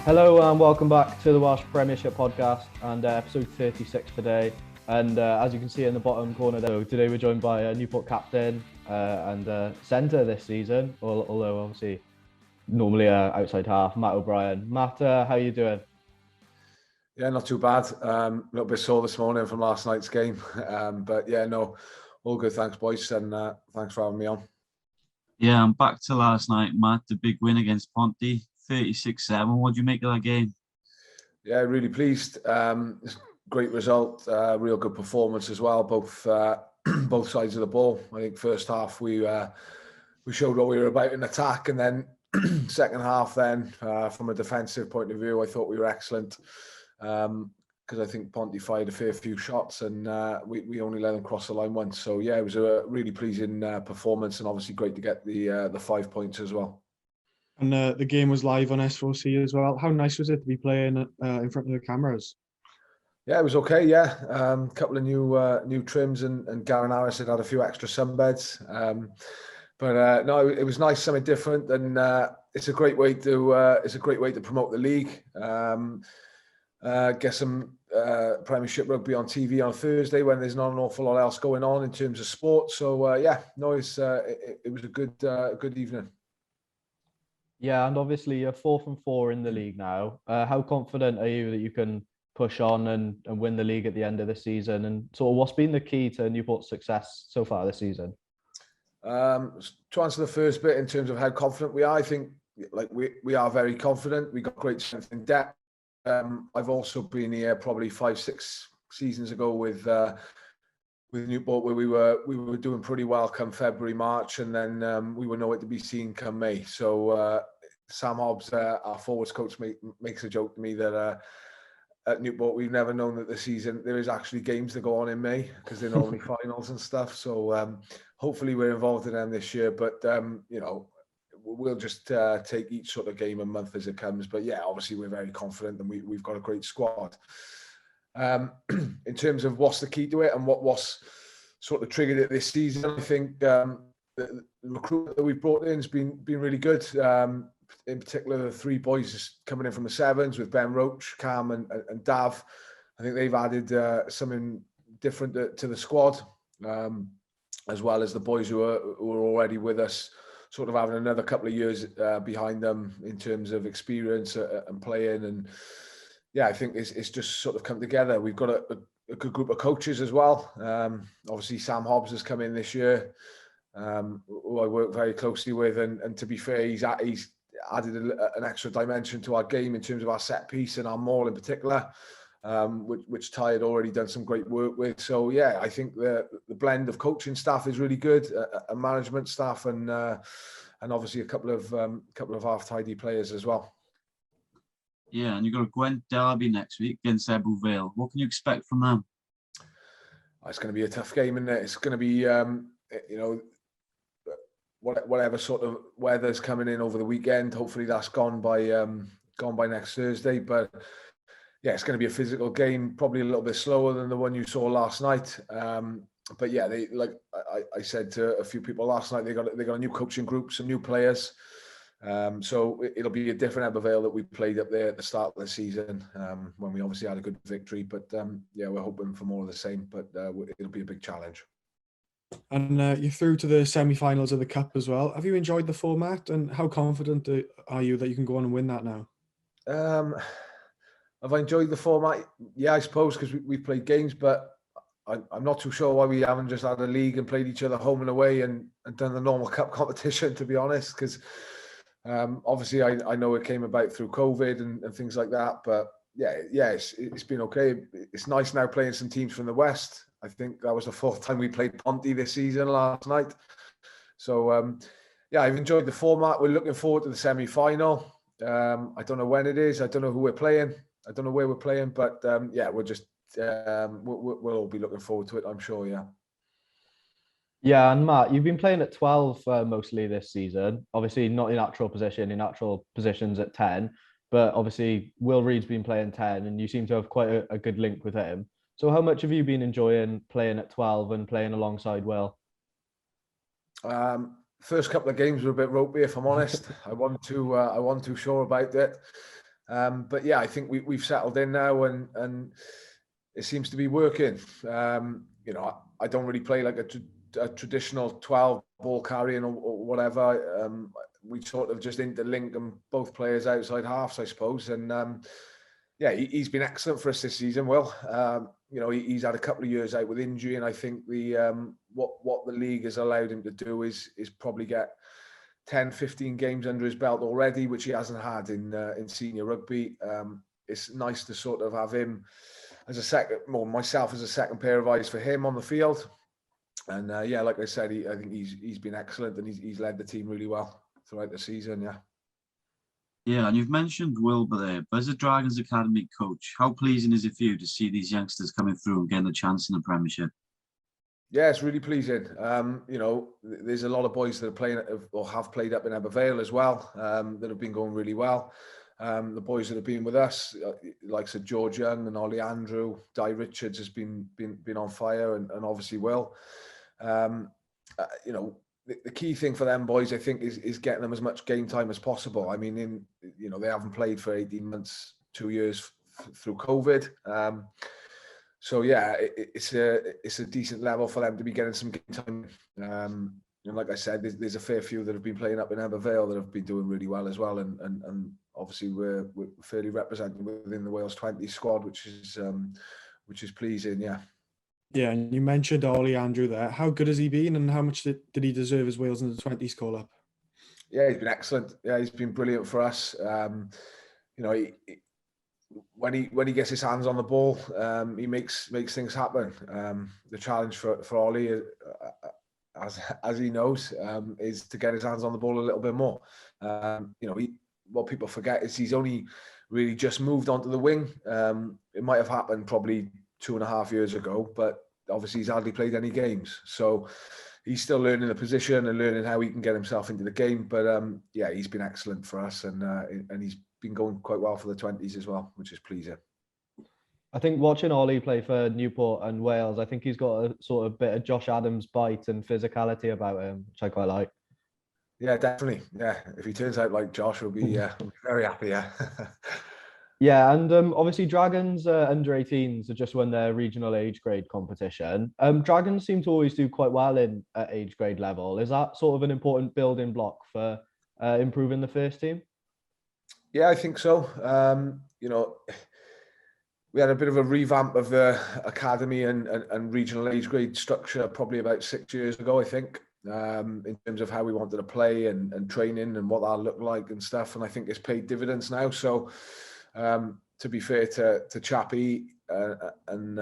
Hello and welcome back to the Welsh Premiership podcast and episode 36 today. And as you can see in the bottom corner there, today we're joined by a Newport captain and centre this season, although obviously normally outside half, Matt O'Brien. Matt, how are you doing? Yeah, not too bad. A little bit sore this morning from last night's game. But yeah, no, all good. Thanks, boys. And thanks for having me on. Yeah, I'm back to last night, Matt. The big win against Ponty, 36-7. What do you make of that game? Yeah, really pleased. Great result. Real good performance as well. Both both sides of the ball. I think first half we showed what we were about in attack, and then second half, then from a defensive point of view, I thought we were excellent. Because I think Ponty fired a fair few shots and we only let them cross the line once. So yeah, it was a really pleasing performance, and obviously great to get the 5 points as well. And the game was live on S4C as well. How nice was it to be playing in front of the cameras? Yeah, it was okay. Yeah, a couple of new trims, and Garen Harris had a few extra sunbeds. But no, it was nice, something different, and it's a great way to promote the league. Get some Premiership rugby on TV on Thursday when there's not an awful lot else going on in terms of sport. So yeah, no, it was a good evening. Yeah, and obviously you're 4 from 4 in the league now. How confident are you that you can push on and win the league at the end of the season? And so what's been the key to Newport's success so far this season? To answer the first bit in terms of how confident we are, I think we are very confident. We got great strength in depth. I've also been here probably 5-6 seasons ago with Newport, where we were doing pretty well come February, March, and then we were nowhere to be seen come May. So Sam Hobbs, our forwards coach, makes a joke to me that at Newport we've never known that the season there is actually games that go on in May, because they're normally finals and stuff. So hopefully we're involved in them this year, but we'll just take each sort of game a month as it comes. But yeah, obviously we're very confident, and we've got a great squad. In terms of what's the key to it and what's sort of triggered it this season, I think the recruitment that we've brought in has been really good. In particular, the 3 boys coming in from the sevens with Ben Roach, Cam and Dav. I think they've added something different to the squad, as well as the boys who are already with us, sort of having another couple of years behind them in terms of experience and playing. And yeah, I think it's just sort of come together. We've got a good group of coaches as well. Obviously, Sam Hobbs has come in this year, who I work very closely with. And to be fair, he's added an extra dimension to our game in terms of our set piece and our maul in particular, which Ty had already done some great work with. So yeah, I think the blend of coaching staff is really good, a management staff, and obviously a couple of half-tidy players as well. Yeah, and you've got a Gwent derby next week against Ebbw Vale. What can you expect from them? It's going to be a tough game, isn't it? It's going to be whatever sort of weather's coming in over the weekend. Hopefully that's gone by next Thursday. But yeah, it's going to be a physical game, probably a little bit slower than the one you saw last night. But yeah, they, like I said to a few people last night, they got a new coaching group, some new players. So it'll be a different Ebbw Vale that we played up there at the start of the season, when we obviously had a good victory. But yeah, we're hoping for more of the same. But it'll be a big challenge. And you're through to the semi-finals of the Cup as well. Have you enjoyed the format, and how confident are you that you can go on and win that now? Have I enjoyed the format? Yeah, I suppose, because we've played games, but I'm not too sure why we haven't just had a league and played each other home and away and done the normal cup competition, to be honest, because obviously I know it came about through COVID and things like that. But yeah, it's been okay. It's nice now playing some teams from the West. I think that was the 4th time we played Ponty this season last night. So yeah, I've enjoyed the format. We're looking forward to the semi-final. I don't know when it is. I don't know who we're playing. I don't know where we're playing. But yeah, we'll all be looking forward to it, I'm sure. Yeah. Yeah, and Matt, you've been playing at 12 mostly this season. Obviously, not your natural position. Your natural position's at 10. But obviously, Will Reed's been playing 10, and you seem to have quite a good link with him. So how much have you been enjoying playing at 12 and playing alongside Will? First couple of games were a bit ropey, if I'm honest. I wasn't too sure about it. But yeah, I think we've settled in now, and it seems to be working. I don't really play like a traditional 12 ball carrying or whatever. We sort of just interlink them, both players outside halves, I suppose. And yeah, he's been excellent for us this season, Will. He's had a couple of years out with injury, and I think what the league has allowed him to do is probably get 10, 15 games under his belt already, which he hasn't had in senior rugby. It's nice to sort of have him as myself as a second pair of eyes for him on the field. And like I said, I think he's been excellent, and he's led the team really well throughout the season. Yeah. Yeah, and you've mentioned Wilbur there, but as a Dragons Academy coach, how pleasing is it for you to see these youngsters coming through and getting a chance in the Premiership? Yeah, it's really pleasing. There's a lot of boys that are playing or have played up in Abervale as well, that have been going really well. The boys that have been with us, like Sir George Young and Ollie Andrew, Di Richards has been on fire, and obviously Will. The key thing for them boys, I think, is getting them as much game time as possible. I mean, they haven't played for 18 months, 2 years through COVID. So yeah, it's a decent level for them to be getting some game time. And like I said, there's a fair few that have been playing up in Abervale that have been doing really well as well. And obviously we're fairly represented within the Wales 20 squad, which is pleasing. Yeah. Yeah, and you mentioned Ollie Andrew there. How good has he been, and how much did he deserve his Wales in the 20s call up? Yeah, he's been excellent. Yeah, he's been brilliant for us. When he gets his hands on the ball, he makes things happen. The challenge for Ollie, as he knows, is to get his hands on the ball a little bit more. What people forget is he's only really just moved onto the wing. It might have happened probably 2.5 years ago, but obviously he's hardly played any games. So he's still learning the position and learning how he can get himself into the game. But he's been excellent for us, and he's been going quite well for the 20s as well, which is pleasing. I think watching Ollie play for Newport and Wales, I think he's got a sort of bit of Josh Adams bite and physicality about him, which I quite like. Yeah, definitely. Yeah, if he turns out like Josh, we'll be very happy. Yeah. Yeah, and obviously Dragons under 18s have just won their regional age grade competition. Dragons seem to always do quite well in at age grade level. Is that sort of an important building block for improving the first team? Yeah, I think so. We had a bit of a revamp of the academy and regional age grade structure probably about 6 years ago, I think, in terms of how we wanted to play and training and what that looked like and stuff. And I think it's paid dividends now. So to be fair to Chappie and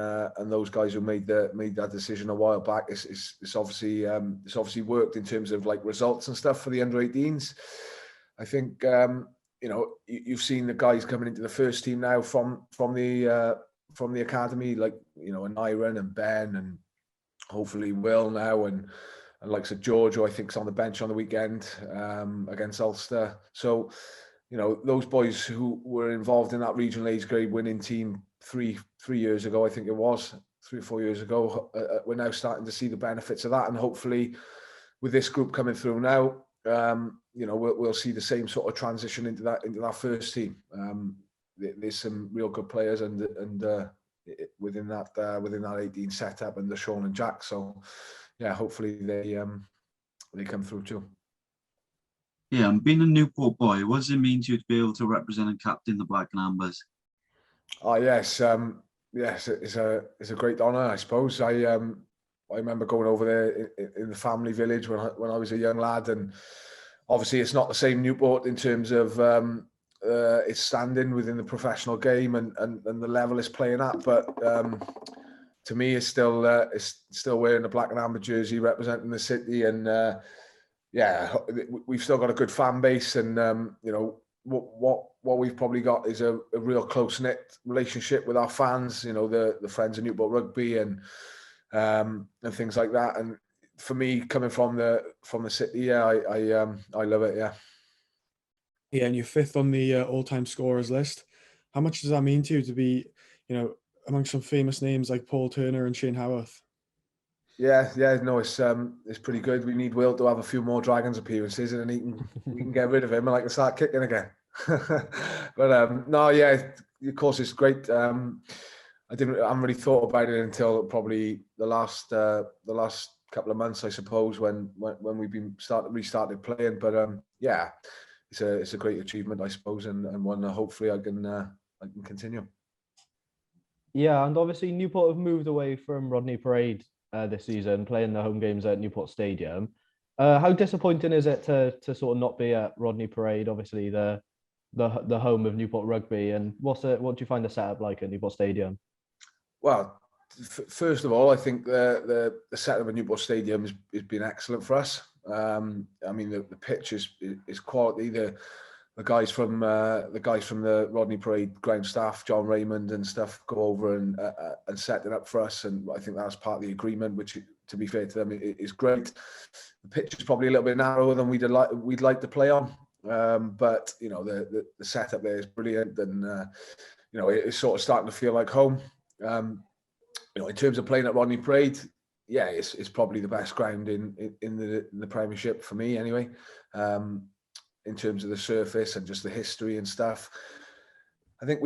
those guys who made that decision a while back, it's obviously worked in terms of like results and stuff for the under 18s. I think you've seen the guys coming into the first team now from the academy, like and Iron and Ben and hopefully Will now and like Sir George, who I think is on the bench on the weekend against Ulster. So those boys who were involved in that regional age grade winning team three years ago, I think it was 3 or 4 years ago, we're now starting to see the benefits of that, and hopefully with this group coming through now, we'll see the same sort of transition into that first team. There's some real good players and within that 18 setup under Sean and Jack. So yeah, hopefully they come through too. Yeah, and being a Newport boy, what does it mean to you to be able to represent and captain the Black and Ambers? Oh yes, yes, it's a great honour, I suppose. I remember going over there in the family village when I was a young lad, and obviously it's not the same Newport in terms of its standing within the professional game and the level it's playing at. But to me, it's still wearing the black and amber jersey, representing the city, and we've still got a good fan base, and what we've probably got is a real close knit relationship with our fans. The friends of Newport Rugby and things like that. And for me, coming from the city, I love it. Yeah. Yeah, and you're 5th on the all-time scorers list. How much does that mean to you to be, among some famous names like Paul Turner and Shane Howarth? Yeah, no, it's pretty good. We need Will to have a few more Dragons appearances, and we can get rid of him and I can start kicking again. But no, yeah, of course it's great. I haven't really thought about it until probably the last couple of months, I suppose, when we've been restarted playing. But yeah, it's a great achievement, I suppose, and one that hopefully I can continue. Yeah, and obviously Newport have moved away from Rodney Parade this season, playing the home games at Newport Stadium. How disappointing is it to sort of not be at Rodney Parade? Obviously, the home of Newport Rugby, and what do you find the setup like at Newport Stadium? Well, first of all, I think the setup at Newport Stadium has been excellent for us. I mean, the pitch is quality. The guys from the Rodney Parade ground staff, John Raymond and stuff, go over and set it up for us, and I think that's part of the agreement. Which, to be fair to them, is great. The pitch is probably a little bit narrower than we'd like to play on, but you know the setup there is brilliant, and you know it's sort of starting to feel like home. You know, in terms of playing at Rodney Parade, yeah, it's probably the best ground in the Premiership for me, anyway. In terms of the surface and just the history and stuff, I think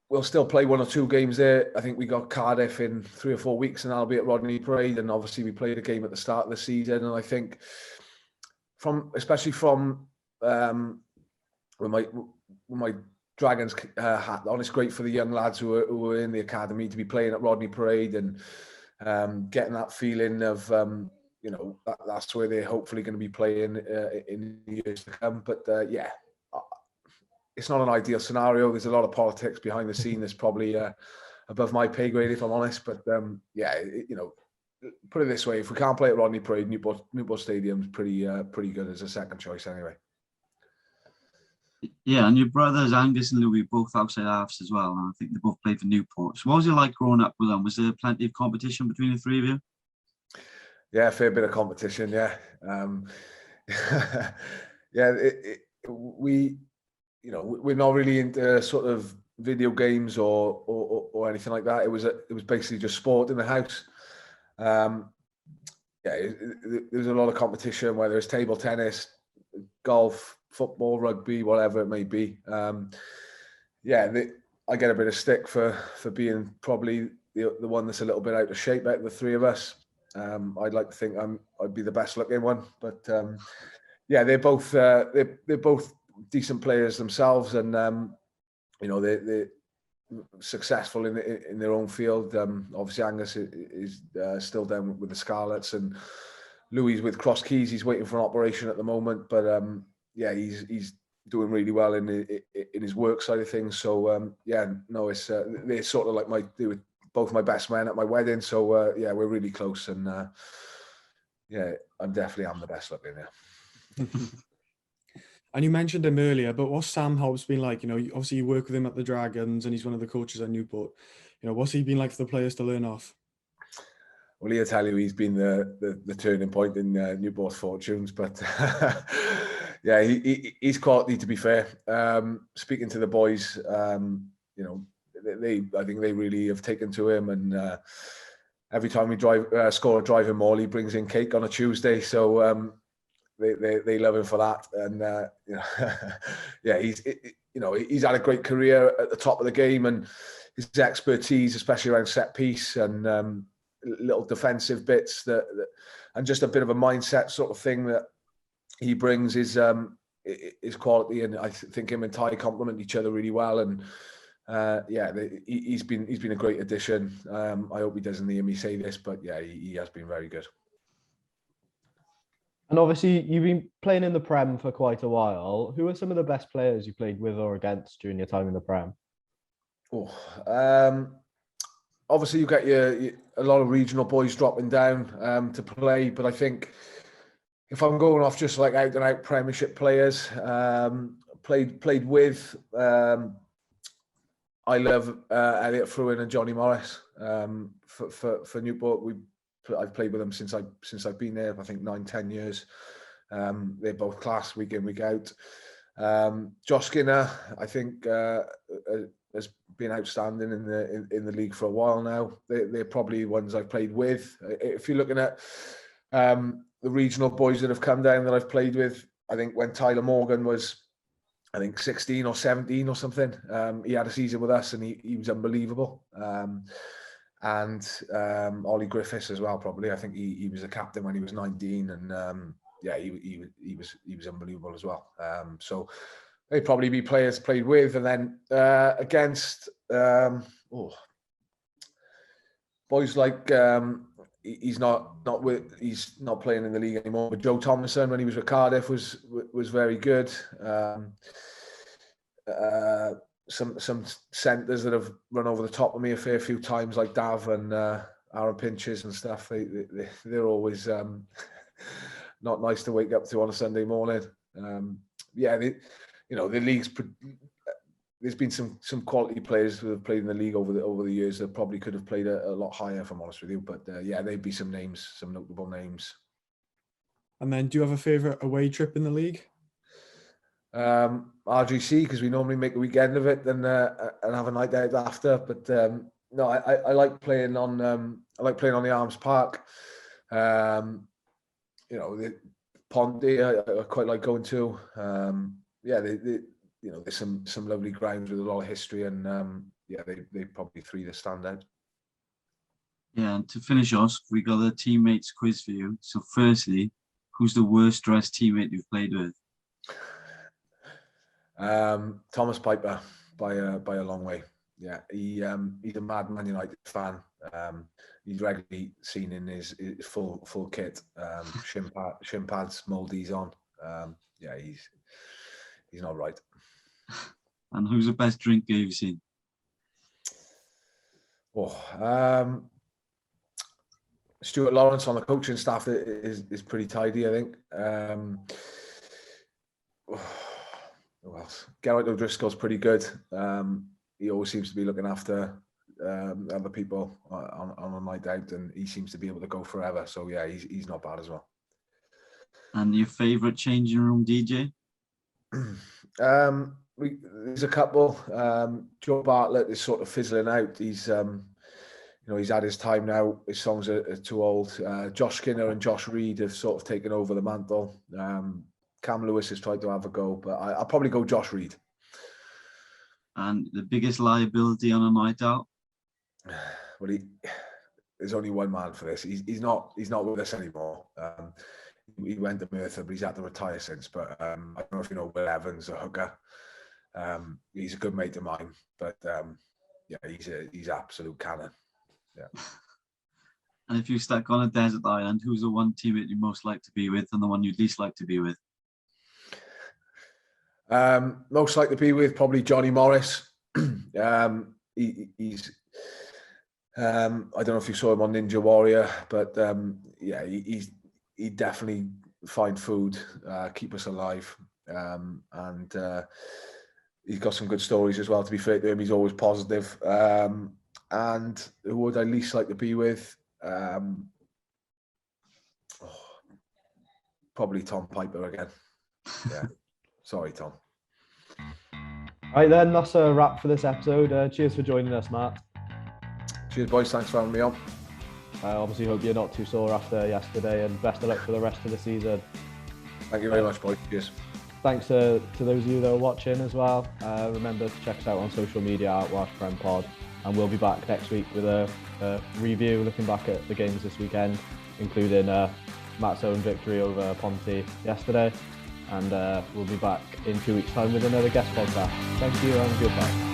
we'll still play one or two games there. I think we got Cardiff in 3 or 4 weeks, and I'll be at Rodney Parade. And obviously, we played a game at the start of the season, and I think especially from with my Dragons hat on, it's great for the young lads who are in the academy to be playing at Rodney Parade and getting that feeling of you know that's where they're hopefully going to be playing in the years to come. But yeah, it's not an ideal scenario. There's a lot of politics behind the scene. That's probably above my pay grade, if I'm honest. But yeah, you know, put it this way: if we can't play at Rodney Parade, Newport Stadium's pretty good as a second choice, anyway. Yeah, and your brothers Angus and Louis both outside halves as well, and I think they both played for Newports. What was it like growing up with them? Was there plenty of competition between the three of you? Yeah, a fair bit of competition. Yeah, yeah. We, you know, we're not really into sort of video games or anything like that. It was basically just sport in the house. Yeah, there was a lot of competition, whether it's table tennis, golf, football, rugby, whatever it may be. Yeah, I get a bit of stick for being probably the one that's a little bit out of shape out of the three of us. I'd like to think I'd be the best looking one, but yeah, they're both decent players themselves, and you know they're successful in their own field. Obviously, Angus is still down with the Scarlets, and Louis with Cross Keys. He's waiting for an operation at the moment, but yeah, he's doing really well in his work side of things. So yeah, no, it's they're sort of like they were both my best men at my wedding. So yeah, we're really close, and yeah, I'm definitely the best looking there. And you mentioned him earlier, but what's Sam Hobbs been like? You know, obviously you work with him at the Dragons, and he's one of the coaches at Newport. You know, what's he been like for the players to learn off? Well, he'll tell you he's been the turning point in Newport's fortunes, but yeah, he's quality, to be fair. Speaking to the boys, you know, I think they really have taken to him, and every time we score a driving maul, he brings in cake on a Tuesday. So they love him for that, and you know, yeah, he's had a great career at the top of the game, and his expertise, especially around set piece and little defensive bits and just a bit of a mindset sort of thing that he brings is quality, and I think him and Ty complement each other really well, and yeah, he's been a great addition. I hope he doesn't hear me say this, but yeah, he has been very good. And obviously, you've been playing in the Prem for quite a while. Who are some of the best players you played with or against during your time in the Prem? Oh, obviously, you get a lot of regional boys dropping down to play, but I think if I'm going off just like out and out Premiership players, played with, I love Elliot Fruin and Johnny Morris for Newport. I've played with them since I've been there. I think 9-10 years. They're both class week in, week out. Josh Skinner, I think, has been outstanding in the league for a while now. They're probably ones I've played with. If you're looking at the regional boys that have come down that I've played with, I think when Tyler Morgan was I think 16 or 17 or something. He had a season with us and he was unbelievable. And Ollie Griffiths as well, probably. I think he was a captain when he was 19, and he was unbelievable as well. So they'd probably be players played with, and then against boys like he's not playing in the league anymore. But Joe Thomason, when he was with Cardiff, was very good. Some centres that have run over the top of me a fair few times, like Dav and Aaron Pinches and stuff. They're always not nice to wake up to on a Sunday morning. The league's. There's been some quality players who have played in the league over the years that probably could have played a lot higher, if I'm honest with you. But they'd be some names, some notable names. And then, do you have a favourite away trip in the league? RGC, because we normally make a weekend of it and have a night out after. But no, I like playing on the Arms Park. The Ponty I quite like going to. There's some lovely grounds with a lot of history, and they probably three that stand out. Yeah, and to finish off, we got a teammates quiz for you. So firstly, who's the worst dressed teammate you've played with? Thomas Piper by a long way. Yeah, he's a mad Man United fan. He's regularly seen in his full kit, shin pads, moldies on. He's not right. And who's the best drinker you've seen? Stuart Lawrence on the coaching staff is pretty tidy, I think. Who else? Garrett O'Driscoll's pretty good. He always seems to be looking after other people on a night out, and he seems to be able to go forever. So yeah, he's not bad as well. And your favourite changing room DJ? There's a couple. Joe Bartlett is sort of fizzling out. He's he's had his time now. His songs are too old. Josh Skinner and Josh Reed have sort of taken over the mantle. Cam Lewis has tried to have a go, but I'll probably go Josh Reed. And the biggest liability on a night out? Well, there's only one man for this. He's not with us anymore. He went to Merthyr, but he's had to retire since. But I don't know if you know Will Evans, the hooker. He's a good mate of mine, but he's absolute cannon. Yeah. And if you stuck on a desert island, who's the one teammate you most like to be with and the one you'd least like to be with? Most like to be with probably Johnny Morris. He's I don't know if you saw him on Ninja Warrior, but he definitely find food, keep us alive, and he's got some good stories as well. To be fair to him, he's always positive. And who would I least like to be with? Probably Tom Piper again. Yeah. Sorry, Tom. Right then, that's a wrap for this episode. Cheers for joining us, Matt. Cheers, boys. Thanks for having me on. I obviously hope you're not too sore after yesterday, and best of luck for the rest of the season. Thank you very much, boys. Cheers. Thanks to those of you that are watching as well. Remember to check us out on social media at Welsh Prem Pod, and we'll be back next week with a review, looking back at the games this weekend, including Matt's own victory over Ponty yesterday. And we'll be back in 2 weeks' time with another guest podcast. Thank you and goodbye.